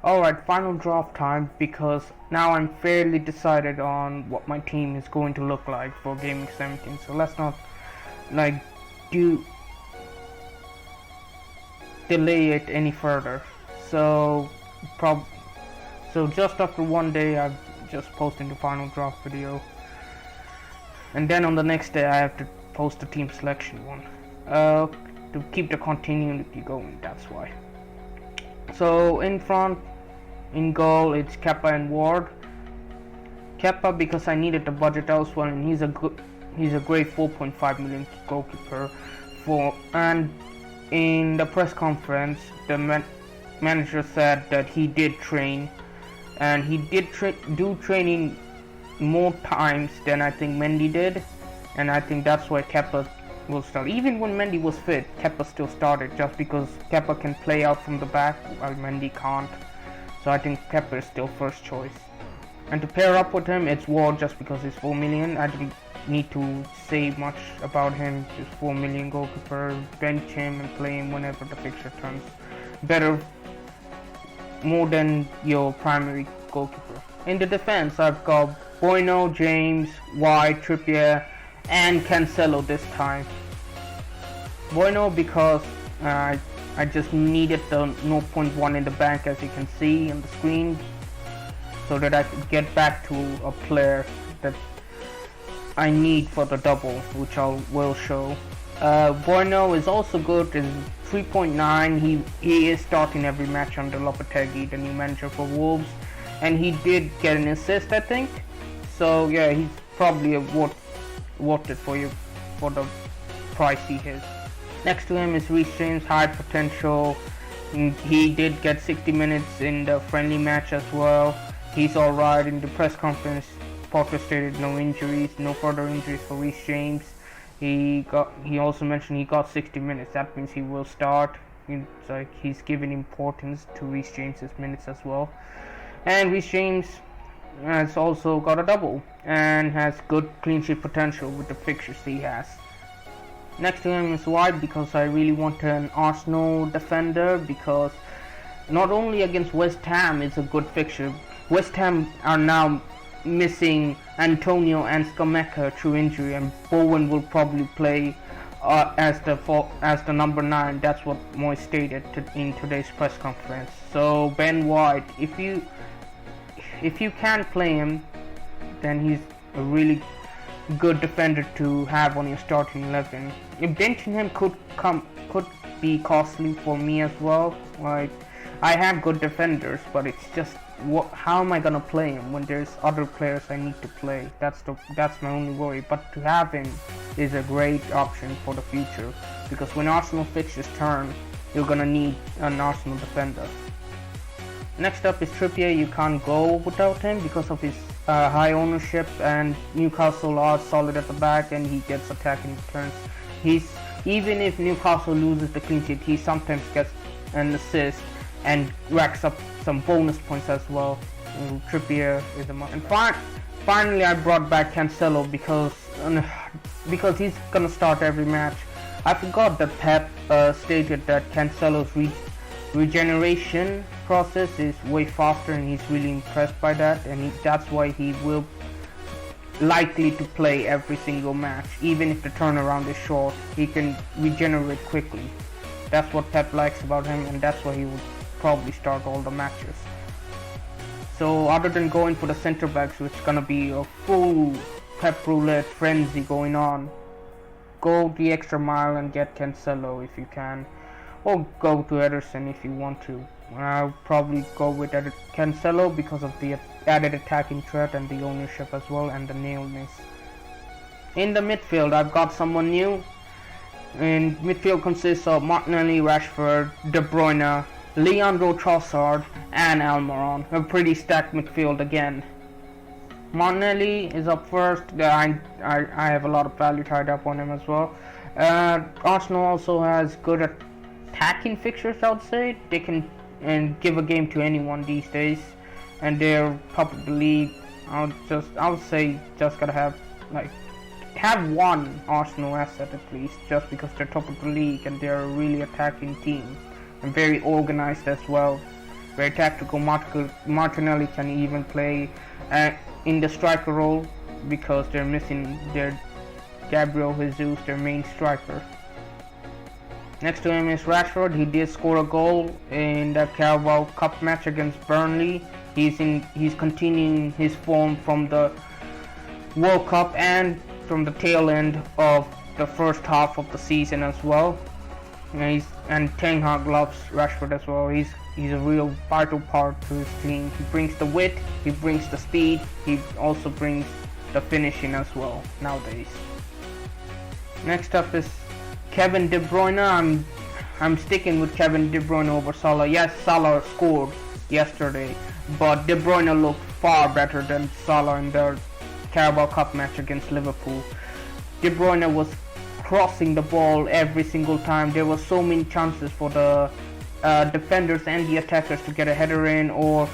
Alright, final draft time, because now I'm fairly decided on what my team is going to look like for Gaming 17. So let's not like delay it any further. So just after one day I'm just posting the final draft video, and then on the next day I have to post the team selection one to keep the continuity going. That's why. So in front, in goal, it's Kepa and Ward. Kepa because I needed the budget elsewhere, and he's a great 4.5 million goalkeeper. And in the press conference, the manager said that he did train, and he did do training more times than I think Mendy did, and I think that's why Kepa will start. Even when Mendy was fit, Kepa still started, just because Kepa can play out from the back while Mendy can't. So I think Kepa is still first choice. And to pair up with him, it's Ward, just because he's 4 million. I don't need to say much about him. He's 4 million goalkeeper. Bench him and play him whenever the fixture turns better, more than your primary goalkeeper. In the defense, I've got Bueno, James, White, Trippier, and Cancelo this time. Bueno because I just needed the 0.1 in the bank, as you can see on the screen, so that I could get back to a player that I need for the double, which I will show. Bueno is also good, is 3.9. He is starting every match under Lopetegui, the new manager for Wolves, and he did get an assist, I think. So yeah, he's probably worth it for you for the price he is. Next to him is Reece James, high potential. He did get 60 minutes in the friendly match as well. He's alright. In the press conference, Potter stated no further injuries for Reece James. He also mentioned he got 60 minutes. That means he will start. It's like he's giving importance to Reece James's minutes as well. And Reece James has also got a double and has good clean sheet potential with the fixtures he has. Next to him is White, because I really want an Arsenal defender, because not only against West Ham it's a good fixture. West Ham are now missing Antonio and Scamacca through injury, and Bowen will probably play as the number 9. That's what Moyes stated in today's press conference. So Ben White, if you can't play him, then he's a really good defender to have on your starting 11. Benching him could be costly for me as well. Like, I have good defenders, but it's just how am I gonna play him when there's other players I need to play? That's my only worry. But to have him is a great option for the future, because when Arsenal fixtures turn, you're gonna need an Arsenal defender. Next up is Trippier. You can't go without him because of his high ownership, and Newcastle are solid at the back, and he gets attacking returns. Even if Newcastle loses the clean sheet, he sometimes gets an assist and racks up some bonus points as well. Trippier is a must. And finally, I brought back Cancelo because he's gonna start every match. I forgot that Pep stated that Cancelo's regeneration process is way faster, and he's really impressed by that, and that's why he will likely to play every single match. Even if the turnaround is short, he can regenerate quickly. That's what Pep likes about him, and that's why he would probably start all the matches. So other than going for the center backs, which is gonna be a full Pep roulette frenzy going on, go the extra mile and get Cancelo if you can, or go to Ederson if you want to. I'll probably go with Cancelo because of the added attacking threat and the ownership as well, and the nail miss. In the midfield, I've got someone new. And midfield consists of Martinelli, Rashford, De Bruyne, Leandro Trossard, and Almiron. A pretty stacked midfield again. Martinelli is up first. I have a lot of value tied up on him as well. Arsenal also has good attacking fixtures, I would say. They can give a game to anyone these days, and they're top of the league. I would say just gotta have one Arsenal asset at least, just because they're top of the league and they're a really attacking team and very organized as well. very tactical. Martinelli can even play in the striker role because they're missing their Gabriel Jesus, their main striker. Next to him is Rashford. He did score a goal in the Carabao Cup match against Burnley. He's continuing his form from the World Cup and from the tail end of the first half of the season as well. And Ten Hag loves Rashford as well. He's a real vital part to his team. He brings the wit, he brings the speed, he also brings the finishing as well nowadays. Next up is Kevin De Bruyne. I'm sticking with Kevin De Bruyne over Salah. Yes, Salah scored yesterday, but De Bruyne looked far better than Salah in the Carabao Cup match against Liverpool. De Bruyne was crossing the ball every single time. There were so many chances for the defenders and the attackers to get a header in or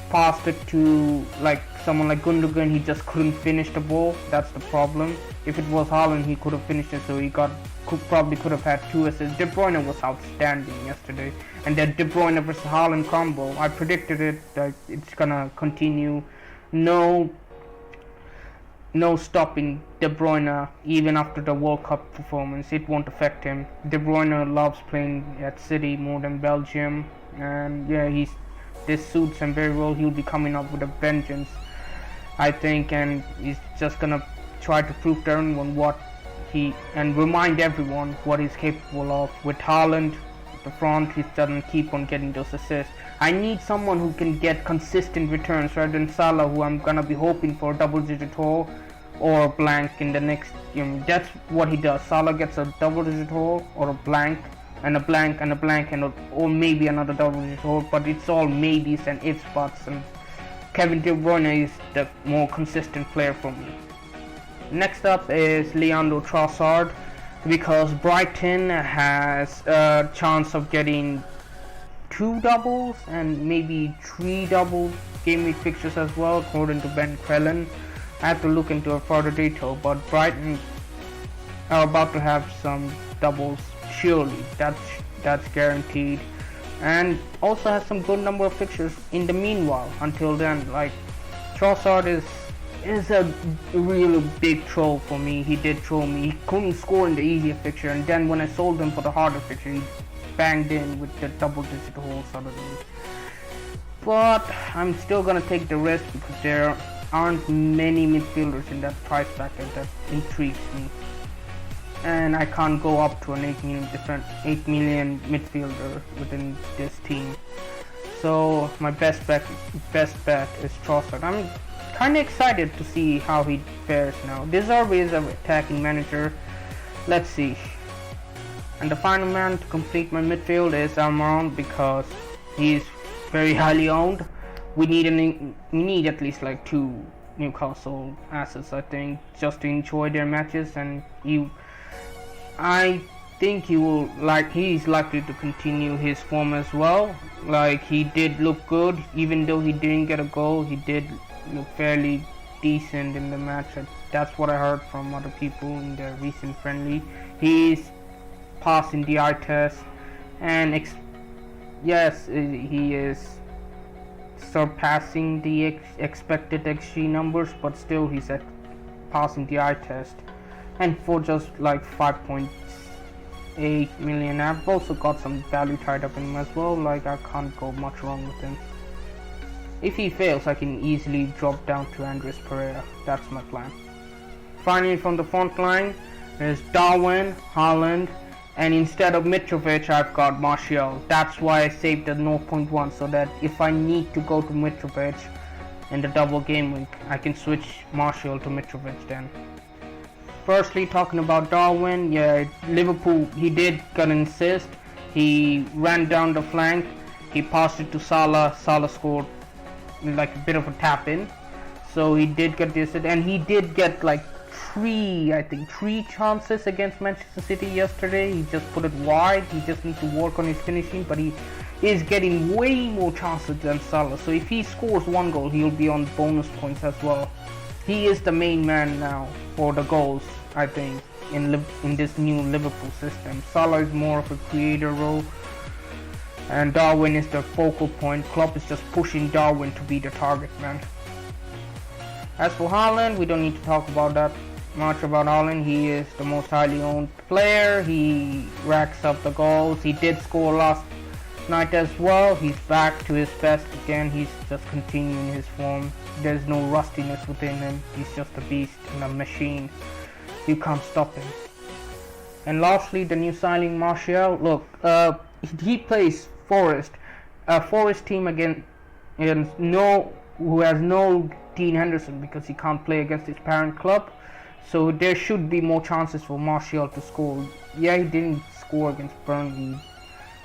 pass it to like someone like Gundogan. He just couldn't finish the ball. That's the problem. If it was Haaland, he could have finished it, so he probably could have had 2 assists. De Bruyne was outstanding yesterday, and that De Bruyne versus Haaland combo, I predicted it that it's gonna continue. No stopping De Bruyne even after the World Cup performance. It won't affect him. De Bruyne loves playing at City more than Belgium, and yeah, this suits him very well. He'll be coming up with a vengeance, I think, and he's just gonna try to prove to everyone and remind everyone what he's capable of. With Haaland at the front, he doesn't keep on getting those assists. I need someone who can get consistent returns rather than Salah, who I'm gonna be hoping for a double-digit haul or a blank in the next game. That's what he does. Salah gets a double-digit haul or a blank and a blank and a blank or maybe another double-digit haul, but it's all maybes and ifs, buts, and Kevin De Bruyne is the more consistent player for me. Next up is Leandro Trossard, because Brighton has a chance of getting 2 doubles and maybe 3 double game week fixtures as well, according to Ben Crellin. I have to look into a further detail, but Brighton are about to have some doubles, surely. That's guaranteed, and also has some good number of fixtures in the meanwhile. Until then, like, Trossard is a really big troll for me. He did troll me. He couldn't score in the easier fixture, and then when I sold him for the harder fixture, he banged in with the double-digit hole suddenly. But I'm still gonna take the risk because there aren't many midfielders in that price bracket that intrigues me, and I can't go up to an 8 million midfielder within this team. So my best bet is Trossard. I'm kind of excited to see how he fares now. Deserve is an attacking manager. Let's see. And the final man to complete my midfield is Almiron, because he's very highly owned. We need at least like 2 Newcastle assets, I think, just to enjoy their matches, and I think he's likely to continue his form as well. Like, he did look good, even though he didn't get a goal. He did look fairly decent in the match. That's what I heard from other people in the recent friendly. He's passing the eye test, and yes, he is surpassing the expected XG numbers, but still he's passing the eye test, and for just like 5.8 million. I've also got some value tied up in him as well. Like, I can't go much wrong with him. If he fails, I can easily drop down to Andres Pereira. That's my plan. Finally, from the front line, there's Darwin, Haaland, and instead of Mitrovic, I've got Martial. That's why I saved the 0.1, so that if I need to go to Mitrovic in the double game week, I can switch Martial to Mitrovic then. Firstly, talking about Darwin, yeah, Liverpool, he did get an assist. He ran down the flank, he passed it to Salah. Salah scored like a bit of a tap in, so he did get the assist, and he did get like 3 chances against Manchester City yesterday. He just put it wide. He just needs to work on his finishing, but he is getting way more chances than Salah. So if he scores 1 goal, he'll be on bonus points as well. He is the main man now for the goals, I think, in this new Liverpool system. Salah is more of a creator role, and Darwin is the focal point. Klopp is just pushing Darwin to be the target man. As for Haaland, we don't need to talk about that much about Haaland. He is the most highly owned player. He racks up the goals. He did score last night as well. He's back to his best again. He's just continuing his form. There's no rustiness within him. He's just a beast and a machine. You can't stop him. And lastly, the new signing Martial. Look, he plays Forest, a Forest team against who has no Dean Henderson because he can't play against his parent club. So there should be more chances for Martial to score. Yeah, he didn't score against Burnley,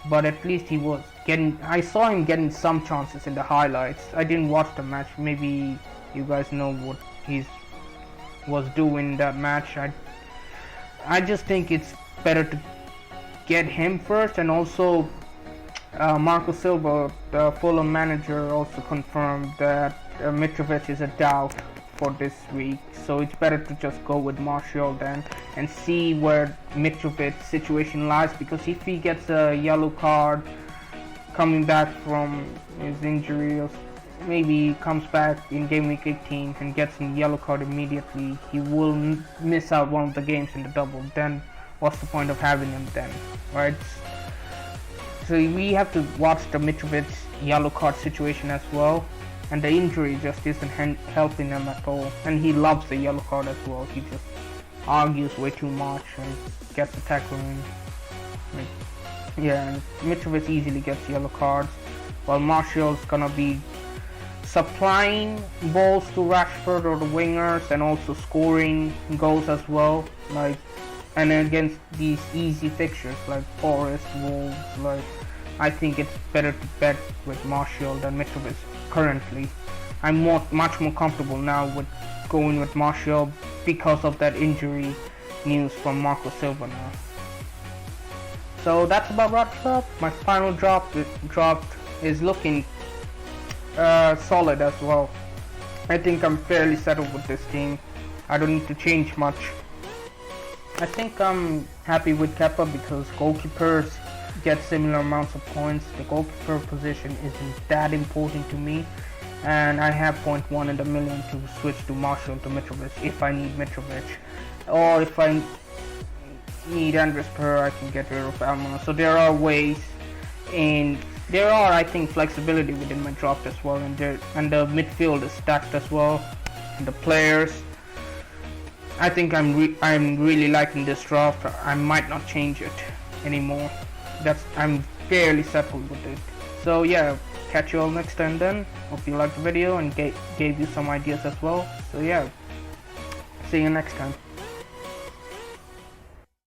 but at least he was getting. I saw him getting some chances in the highlights. I didn't watch the match. Maybe you guys know what he was doing in that match. I just think it's better to get him first, and also Marco Silva, the Fulham manager, also confirmed that Mitrovic is a doubt for this week, so it's better to just go with Martial then and see where Mitrovic's situation lies, because if he gets a yellow card coming back from his injury, or maybe he comes back in game week 18 and gets a yellow card immediately, he will miss out one of the games in the double. Then what's the point of having him then, right? So we have to watch the Mitrovic yellow card situation as well, and the injury just isn't helping him at all, and he loves the yellow card as well. He just argues way too much and gets a tackle in. Yeah, and Mitrovic easily gets yellow cards, while Martial's gonna be supplying balls to Rashford or the wingers and also scoring goals as well, and against these easy fixtures like Forest, Wolves, I think it's better to bet with Martial than Mitrovic currently. I'm much more comfortable now with going with Martial because of that injury news from Marco Silva now. So that's about wraps up. My final drop is looking solid as well. I think I'm fairly settled with this team. I don't need to change much. I think I'm happy with Kepa because goalkeepers get similar amounts of points. The goalkeeper position isn't that important to me, and I have 0.1 in the million to switch to Martial to Mitrovic if I need Mitrovic, or if I need Andres Pereira, I can get rid of Alma. So there are ways, and there are, I think, flexibility within my draft as well, and the midfield is stacked as well, and the players. I think I'm really liking this draft. I might not change it anymore. I'm fairly settled with it. So yeah, catch you all next time then. Hope you liked the video and gave you some ideas as well. So yeah, see you next time.